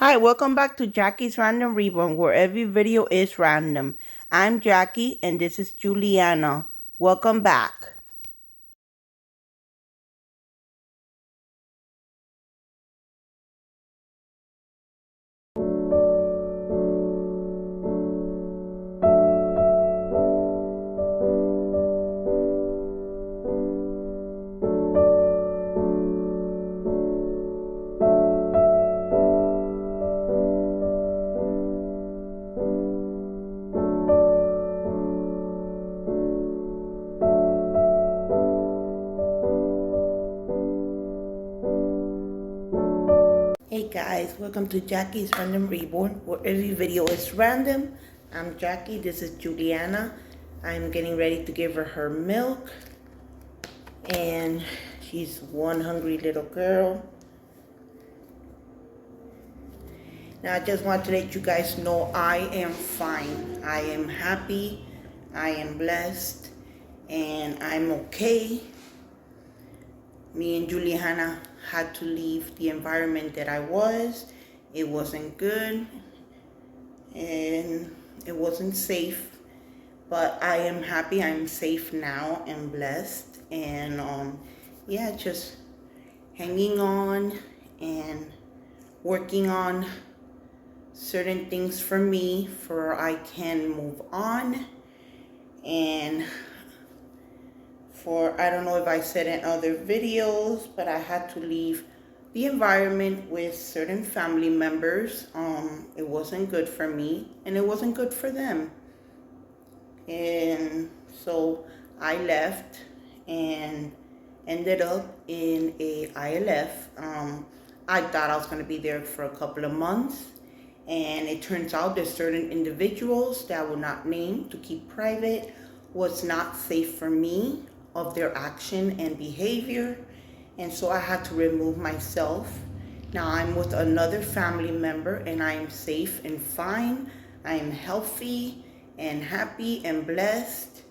Hi, welcome back to Jackie's Random Reborn, where every video is random. I'm Jackie, and this is Juliana. Welcome back. Hey guys, welcome to Jackie's Random Reborn, where every video is random. I'm Jackie, this is Juliana. I'm getting ready to give her milk, and she's one hungry little girl. Now I just want to let you guys know I am fine. I am happy, I am blessed, and I'm okay. Me and Juliana had to leave the environment that I was. It wasn't good and it wasn't safe, but I am happy I'm safe now and blessed, and yeah, just hanging on and working on certain things for me for I can move on. And I don't know if I said in other videos, but I had to leave the environment with certain family members. It wasn't good for me and it wasn't good for them. And so I left and ended up in a ILF. I thought I was going to be there for a couple of months, and it turns out there's certain individuals that I will not name to keep private was not safe for me of their action and behavior, and so I had to remove myself. Now I'm with another family member and I am safe and fine. I am healthy and happy and blessed.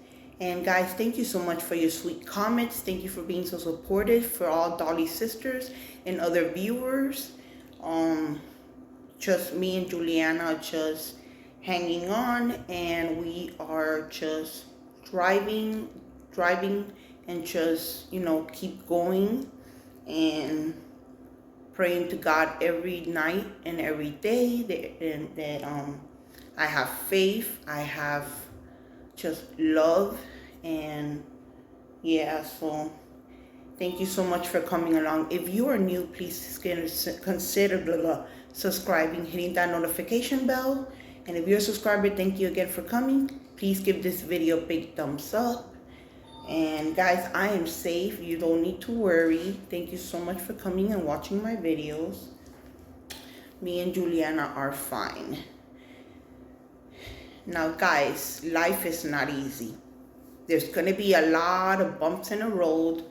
And guys, thank you so much for your sweet comments. Thank you for being so supportive, for all Dolly sisters and other viewers. Just me and Juliana just hanging on, and we are just driving and just, keep going and praying to God every night and every day that I have faith, I have just love, and yeah, so thank you so much for coming along. If you are new, please consider subscribing, hitting that notification bell. And if you're a subscriber, thank you again for coming. Please give this video a big thumbs up. And guys, I am safe. You don't need to worry. Thank you so much for coming and watching my videos. Me and Juliana are fine. Now guys, life is not easy. There's going to be a lot of bumps in the road.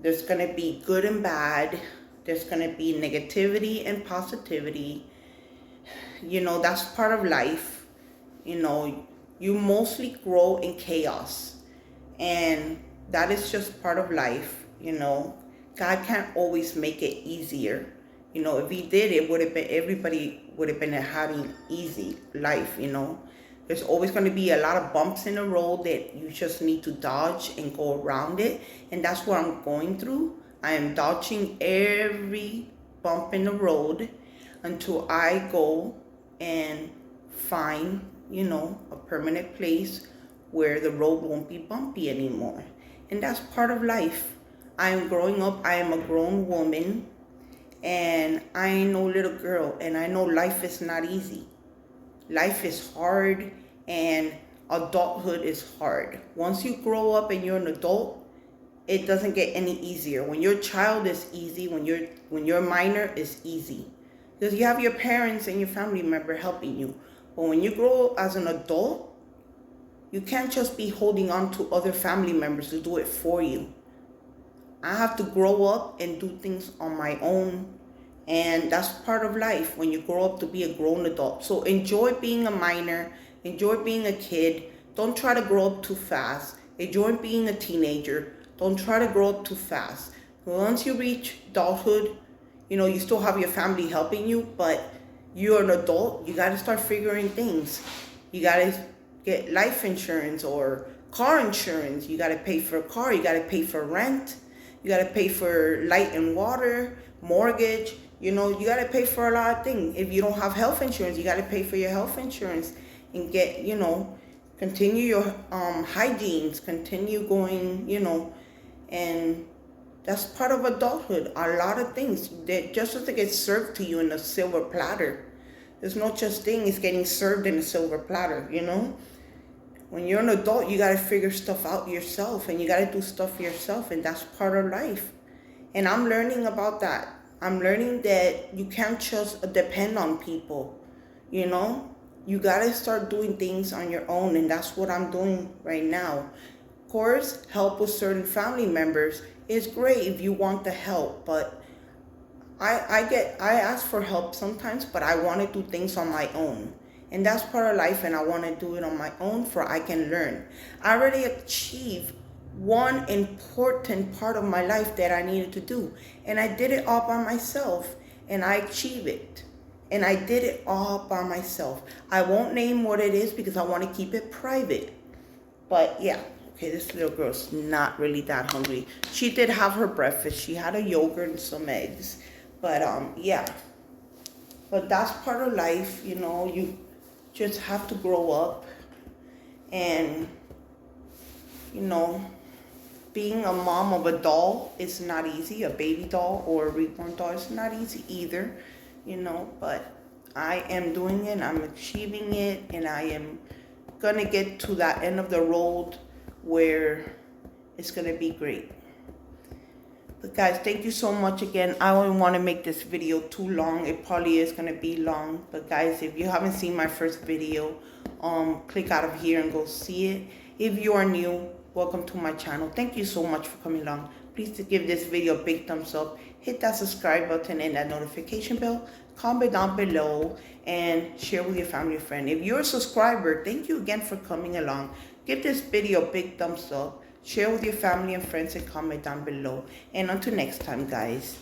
There's going to be good and bad. There's going to be negativity and positivity. That's part of life. You mostly grow in chaos. And that is just part of life. God can't always make it easier. If he did, it would have been, everybody would have been having easy life. There's always going to be a lot of bumps in the road that you just need to dodge and go around it. And that's what I'm going through. I am dodging every bump in the road until I go and find, a permanent place where the road won't be bumpy anymore. And that's part of life. I am growing up. I am a grown woman, and I ain't no little girl. And I know life is not easy. Life is hard, and adulthood is hard. Once you grow up and you're an adult, it doesn't get any easier. When you're a child, it's easy. When you're a minor, it's easy, because you have your parents and your family member helping you. But when you grow as an adult, you can't just be holding on to other family members to do it for you. I have to grow up and do things on my own. And that's part of life when you grow up to be a grown adult. So enjoy being a minor. Enjoy being a kid. Don't try to grow up too fast. Enjoy being a teenager. Don't try to grow up too fast. Once you reach adulthood, you still have your family helping you, but you're an adult, you got to start figuring things. You got to get life insurance or car insurance. You got to pay for a car. You got to pay for rent. You got to pay for light and water, mortgage. You know, you got to pay for a lot of things. If you don't have health insurance, you got to pay for your health insurance and get, you know, continue your hygienes, continue going, you know, and that's part of adulthood. A lot of things that just doesn't get served to you in a silver platter. There's no such thing as getting served in a silver platter, you know? When you're an adult, you gotta figure stuff out yourself and you gotta do stuff for yourself, and that's part of life. And I'm learning about that. I'm learning that you can't just depend on people, you know? You gotta start doing things on your own, and that's what I'm doing right now. Of course, help with certain family members is great if you want the help, but I ask for help sometimes, but I want to do things on my own. And that's part of life, and I want to do it on my own for I can learn. I already achieved one important part of my life that I needed to do, and I did it all by myself, and I achieved it. And I did it all by myself. I won't name what it is because I want to keep it private. But yeah, okay, this little girl's not really that hungry. She did have her breakfast. She had a yogurt and some eggs. But yeah. But that's part of life, you know. You just have to grow up. And, you know, being a mom of a doll is not easy. A baby doll or a reborn doll is not easy either, you know. But I am doing it. I'm achieving it. And I am gonna get to that end of the road where it's gonna be great. But guys, thank you so much again. I don't want to make this video too long. It probably is gonna be long, but guys, if you haven't seen my first video, click out of here and go see it. If you are new, welcome to my channel. Thank you so much for coming along. Please give this video a big thumbs up, hit that subscribe button and that notification bell, comment down below, and share with your family and friend. If you're a subscriber, thank you again for coming along. Give this video a big thumbs up, share with your family and friends, and comment down below. And until next time, guys.